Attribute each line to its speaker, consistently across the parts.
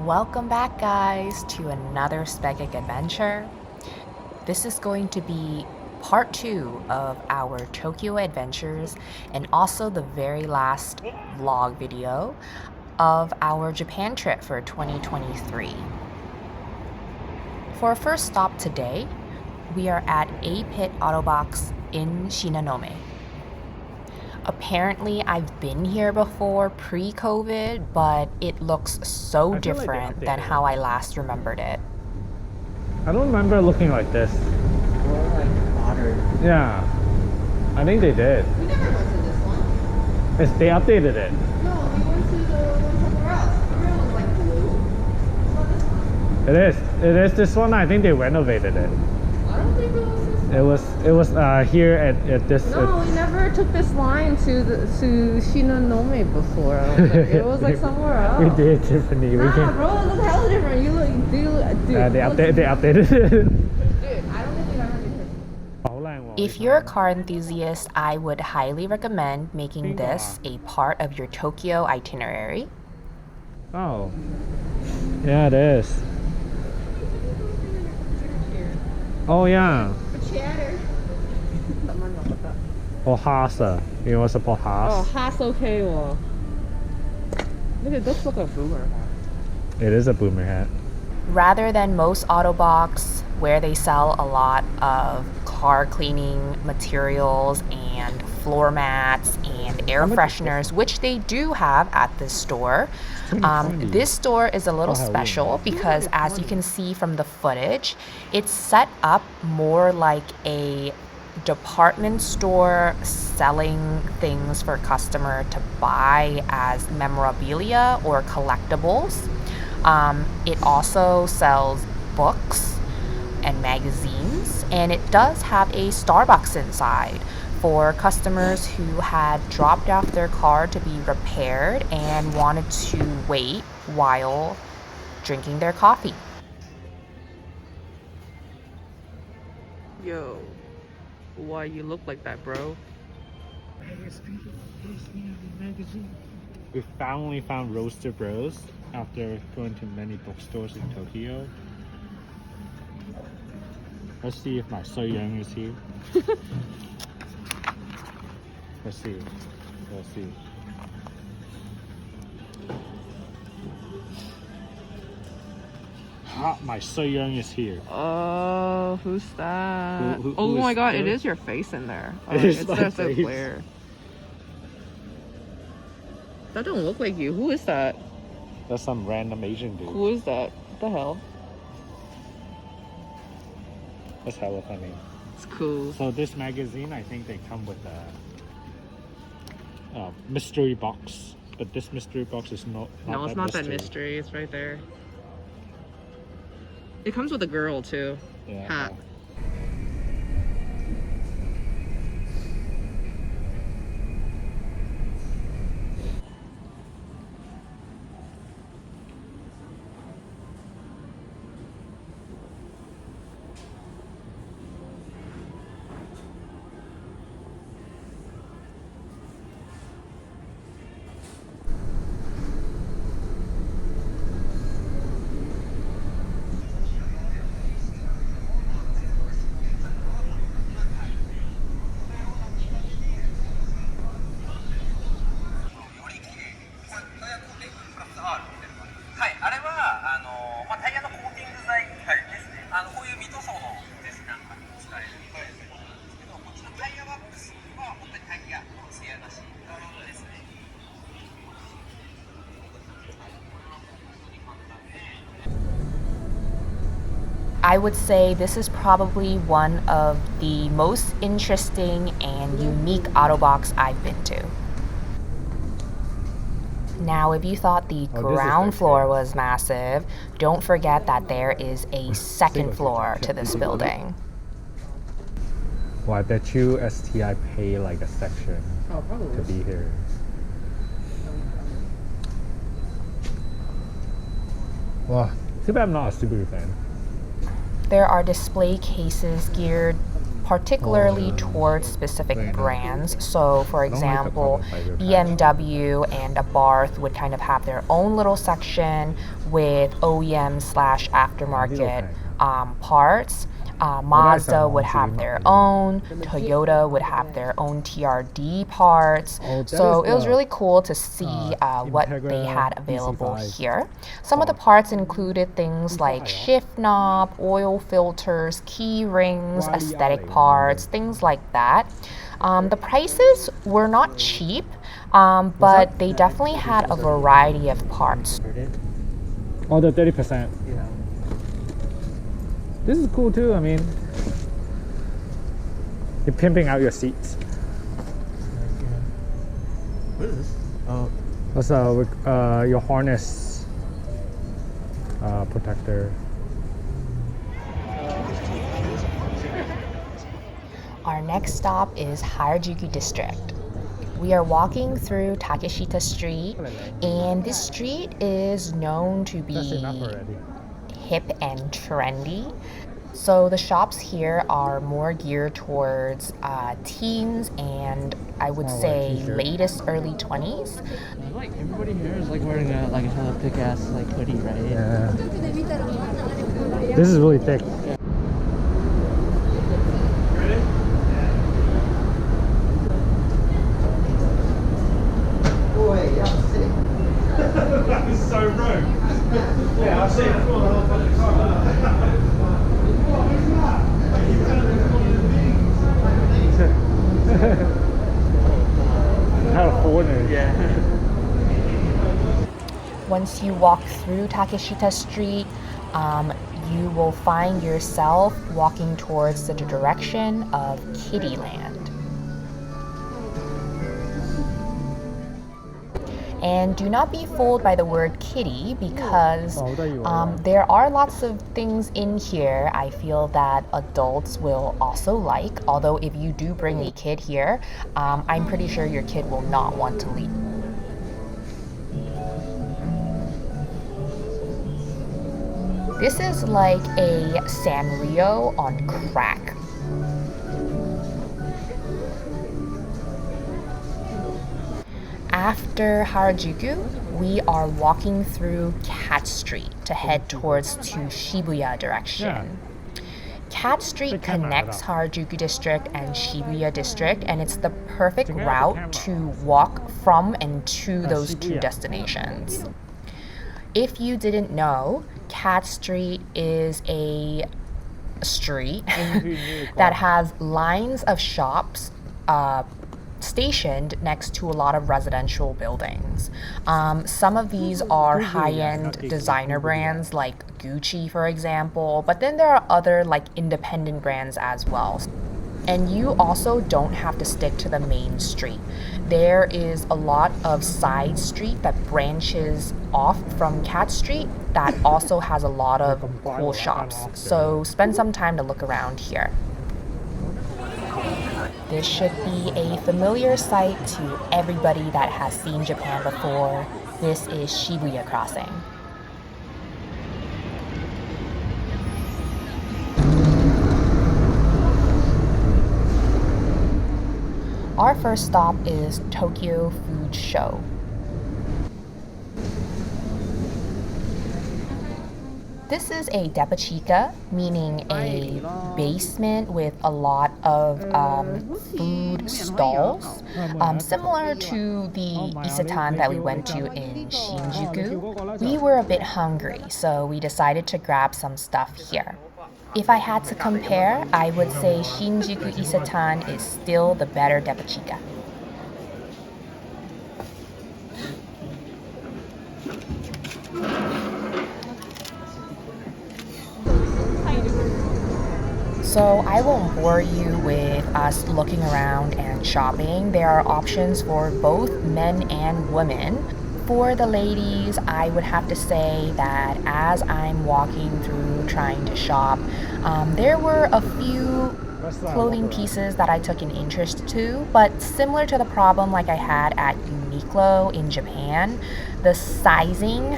Speaker 1: Welcome back, guys, to another Spegic adventure. This is going to be part 2 of our Tokyo adventures and also the very last vlog video of our Japan trip for 2023. For our first stop today, we are at A-Pit Autobox in Shinonome. Apparently, I've been here before pre-COVID, but it looks so different than how I last remembered it.
Speaker 2: I don't remember looking like this.
Speaker 3: More like modern.
Speaker 2: Yeah, I think they did.
Speaker 3: We never went to this one.
Speaker 2: They updated it.
Speaker 3: No, we went to the one somewhere else. The real was like blue. It's not this one.
Speaker 2: It is this one. I think they renovated it.
Speaker 3: I don't think it was this one.
Speaker 2: It was here at this.
Speaker 3: No, we never took this line to Shinonome before. I don't think. It was like somewhere else.
Speaker 2: We did, Tiffany.
Speaker 3: Nah,
Speaker 2: we can.
Speaker 3: bro, it looks hella different. You look, dude.
Speaker 2: They updated it.
Speaker 3: Dude, I don't think we've ever been here.
Speaker 1: If you're a car enthusiast, I would highly recommend making this a part of your Tokyo itinerary.
Speaker 2: Oh, yeah, it is. Oh yeah.
Speaker 3: Chatter.
Speaker 2: Pohasa. You know what's a pohas?
Speaker 3: Oh, Haas okay. Well, look at this. Look like a boomer hat.
Speaker 2: It is a boomer hat.
Speaker 1: Rather than most Autobox, where they sell a lot of car cleaning materials and floor mats and air fresheners, which they do have at this store. This store is a little special because, as you can see from the footage, it's set up more like a department store selling things for customer to buy as memorabilia or collectibles. It also sells books and magazines, and it does have a Starbucks inside for customers who had dropped off their car to be repaired and wanted to wait while drinking their coffee.
Speaker 3: Yo, why you look like that, bro?
Speaker 2: We finally found Roaster Bros after going to many bookstores in Tokyo. Let's see if my So Young is here. Let's see. My So Young is here.
Speaker 3: Oh, who's that?
Speaker 2: Who
Speaker 3: Oh my
Speaker 2: is
Speaker 3: god,
Speaker 2: who?
Speaker 3: it is your face in there. Oh,
Speaker 2: It is
Speaker 3: it's
Speaker 2: my
Speaker 3: just so
Speaker 2: face.
Speaker 3: clear. That don't look like you. Who is that?
Speaker 2: That's some random Asian dude.
Speaker 3: Who is that? What the hell?
Speaker 2: That's hella funny.
Speaker 3: It's cool.
Speaker 2: So this magazine, I think they come with a mystery box, but this mystery box is not
Speaker 3: No, it's not that mystery. It's right there. It comes with a girl too.
Speaker 2: Yeah.
Speaker 3: Hat.
Speaker 1: I would say this is probably one of the most interesting and unique Autobox I've been to. Now, if you thought the ground floor was massive, don't forget that there is a second floor to this building.
Speaker 2: Well, I bet you STI pay like a section
Speaker 3: Oh, probably.
Speaker 2: to be here. Well, too bad I'm not a Subaru fan.
Speaker 1: There are display cases geared particularly towards specific brands. So, for example, BMW and Abarth would kind of have their own little section with OEM slash aftermarket parts. Mazda would have their own, Toyota would have their own TRD parts. So it was really cool to see what they had available here. Some of the parts included things like shift knob, oil filters, key rings, aesthetic parts, things like that. The prices were not cheap, but they definitely had a variety of parts.
Speaker 4: Oh, the 30%.
Speaker 2: Yeah.
Speaker 4: This is cool too. I mean, you're pimping out your seats.
Speaker 2: What is this? Oh,
Speaker 4: That's your harness protector.
Speaker 1: Our next stop is Harajuku District. We are walking through Takeshita Street, and this street is known to
Speaker 4: That's enough
Speaker 1: be
Speaker 4: already.
Speaker 1: hip and trendy. So the shops here are more geared towards teens and I would say latest early 20s.
Speaker 5: Like everybody here is like wearing a hella thick ass like hoodie, right?
Speaker 4: Yeah. This is really thick.
Speaker 2: that is so rogue. Yeah, I've seen it.
Speaker 4: California.
Speaker 2: Yeah.
Speaker 1: Once you walk through Takeshita Street, you will find yourself walking towards the direction of Kittyland. And do not be fooled by the word kitty because there are lots of things in here I feel that adults will also like. Although if you do bring a kid here, I'm pretty sure your kid will not want to leave. This is like a Sanrio on crack. After Harajuku, we are walking through Cat Street to head towards to Shibuya direction. Cat Street connects Harajuku District and Shibuya District, and it's the perfect route to walk from and to those two destinations. If you didn't know, Cat Street is a street that has lines of shops stationed next to a lot of residential buildings. Some of these are high-end designer brands like Gucci, for example, but then there are other like independent brands as well. And you also don't have to stick to the main street. There is a lot of side street that branches off from Cat Street that also has a lot of cool shops. So spend some time to look around here. This should be a familiar sight to everybody that has seen Japan before. This is Shibuya Crossing. Our first stop is Tokyo Food Show. This is a depachika, meaning a basement with a lot of food stalls, similar to the Isetan that we went to in Shinjuku. We were a bit hungry, so we decided to grab some stuff here. If I had to compare, I would say Shinjuku Isetan is still the better depachika. So I won't bore you with us looking around and shopping. There are options for both men and women. For the ladies, I would have to say that as I'm walking through trying to shop, there were a few clothing pieces that I took an interest to, but similar to the problem like I had at Uniqlo in Japan, the sizing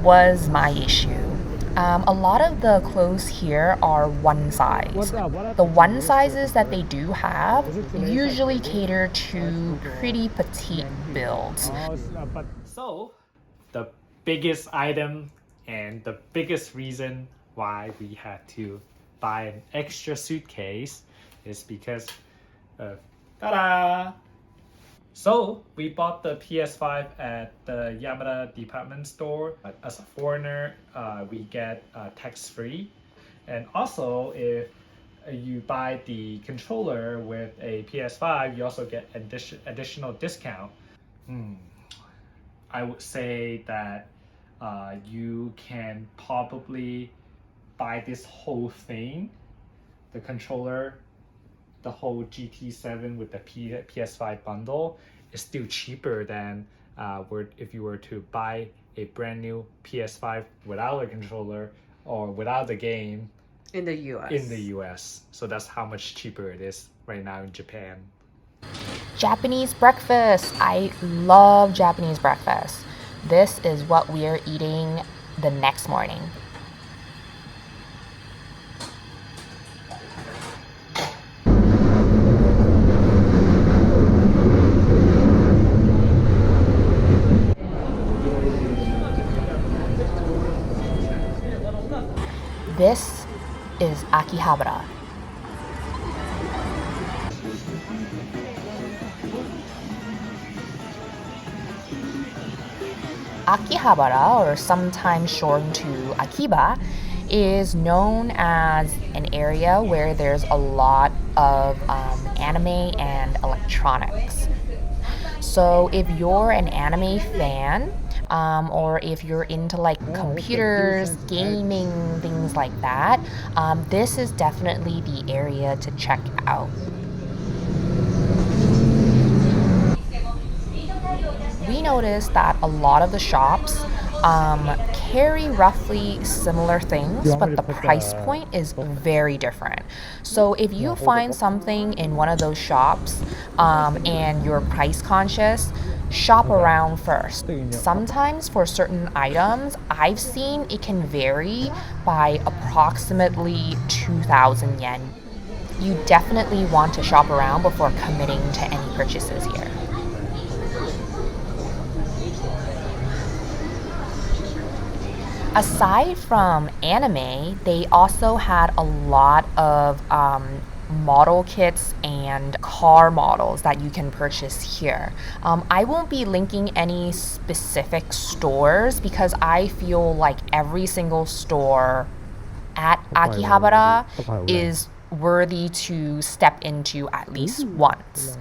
Speaker 1: was my issue. A lot of the clothes here are one size. The one sizes that they do have usually cater to pretty petite builds.
Speaker 6: So, the biggest item and the biggest reason why we had to buy an extra suitcase is because of ta-da! So, we bought the PS5 at the Yamada department store. As a foreigner, we get tax-free. And also, if you buy the controller with a PS5, you also get additional discount. I would say that you can probably buy this whole thing, the controller, the whole GT7 with the PS5 bundle is still cheaper than if you were to buy a brand new PS5 without a controller or without the game
Speaker 3: In the US.
Speaker 6: in the US. So that's how much cheaper it is right now in Japan.
Speaker 1: Japanese breakfast. I love Japanese breakfast. This is what we are eating the next morning. This is Akihabara. Akihabara, or sometimes shortened to Akiba, is known as an area where there's a lot of anime and electronics. So if you're an anime fan, or if you're into like computers, gaming, things like that, this is definitely the area to check out. We noticed that a lot of the shops carry roughly similar things, but the price point is very different. So if you find something in one of those shops and you're price conscious, shop around first. Sometimes for certain items, I've seen it can vary by approximately 2,000 yen. You definitely want to shop around before committing to any purchases here. Aside from anime, they also had a lot of model kits and car models that you can purchase here. I won't be linking any specific stores because I feel like every single store at Akihabara is worthy to step into at least once.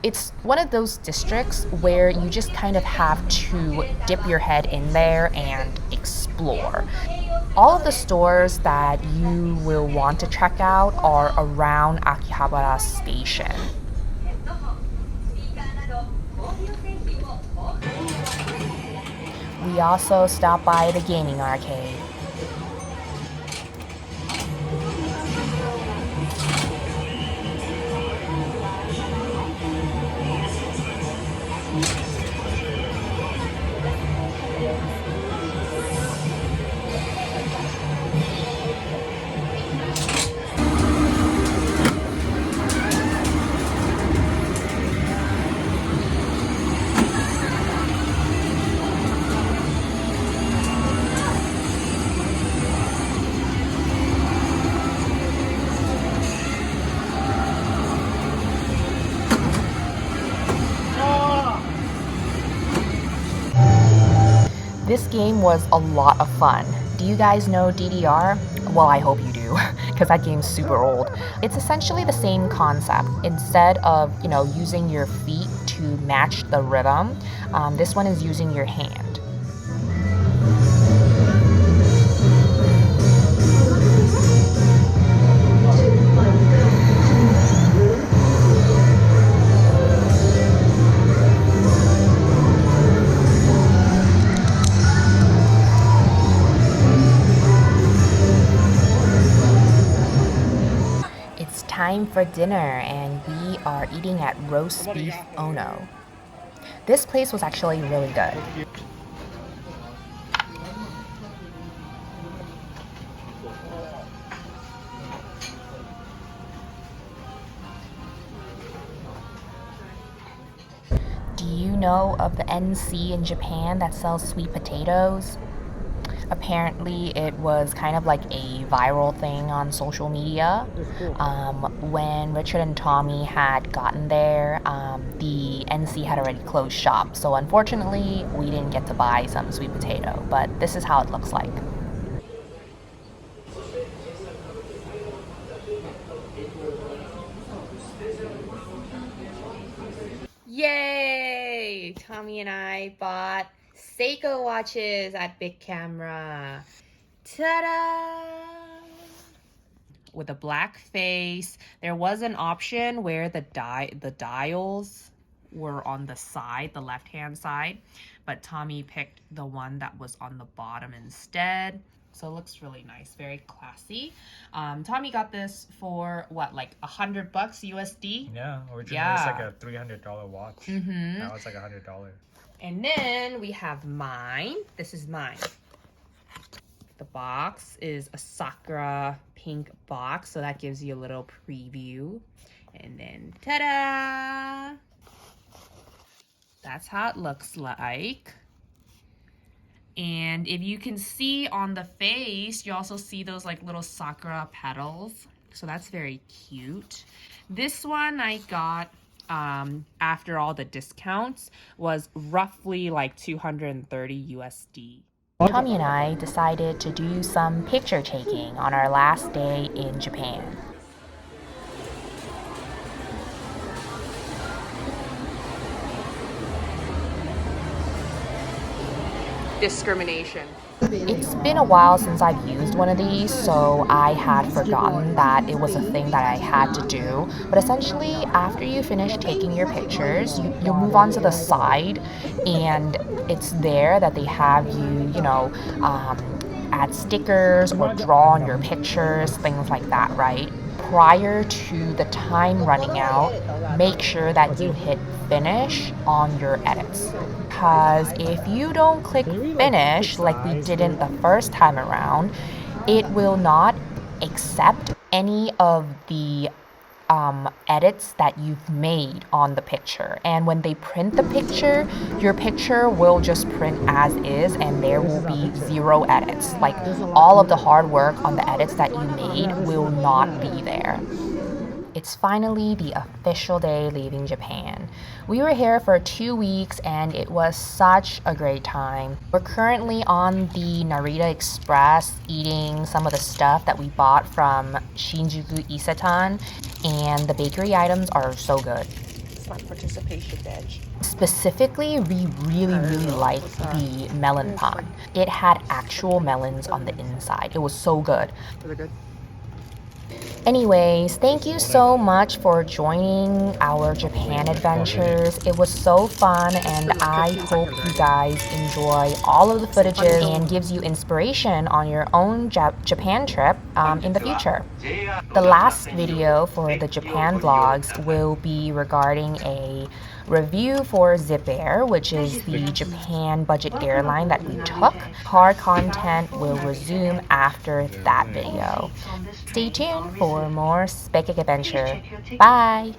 Speaker 1: It's one of those districts where you just kind of have to dip your head in there and explore. All of the stores that you will want to check out are around Akihabara Station. We also stopped by the gaming arcade. This game was a lot of fun. Do you guys know DDR? Well, I hope you do, because that game's super old. It's essentially the same concept. Instead of, using your feet to match the rhythm, this one is using your hand. Time for dinner, and we are eating at Roast Beef Ono. This place was actually really good. know of the NC in Japan that sells sweet potatoes? Apparently, it was kind of like a viral thing on social media. When Richard and Tommy had gotten there, the NC had already closed shop. So unfortunately, we didn't get to buy some sweet potato, but this is how it looks like. Yay! Tommy and I bought Seiko watches at Big Camera. Ta-da! With a black face. There was an option where the dials were on the side, the left-hand side, but Tommy picked the one that was on the bottom instead. So it looks really nice, very classy. Tommy got this for what, like $100 USD?
Speaker 6: Yeah, originally it's like a $300 watch.
Speaker 1: Mm-hmm.
Speaker 6: Now it's like $100.
Speaker 1: And then we have mine. This is mine. The box is a Sakura pink box, so that gives you a little preview. And then ta-da! That's how it looks like. And if you can see on the face, you also see those like little sakura petals. So that's very cute. This one I got after all the discounts was roughly like 230 USD. Tommy and I decided to do some picture taking on our last day in Japan. Discrimination. It's been a while since I've used one of these, so I had forgotten that it was a thing that I had to do. But essentially, after you finish taking your pictures, you move on to the side, and it's there that they have you, add stickers or draw on your pictures, things like that, right? Prior to the time running out, make sure that you hit finish on your edits. Because if you don't click finish like we didn't the first time around, it will not accept any of the edits that you've made on the picture. And when they print the picture, your picture will just print as is and there will be 0 edits. Like all of the hard work on the edits that you made will not be there. It's finally the official day leaving Japan. We were here for 2 weeks and it was such a great time. We're currently on the Narita Express eating some of the stuff that we bought from Shinjuku Isetan, and the bakery items are so good.
Speaker 3: It's my participation badge.
Speaker 1: Specifically, we really liked the melon pan. It had actual melons on the inside. It was so good.
Speaker 3: Was it good?
Speaker 1: Anyways, thank you so much for joining our Japan adventures. It was so fun, and I hope you guys enjoy all of the footages and gives you inspiration on your own Japan trip in the future. The last video for the Japan vlogs will be regarding a review for Zip Air, which is the Japan budget airline that we took. Car content will resume after that video. Stay tuned for more Spec Adventure. Bye!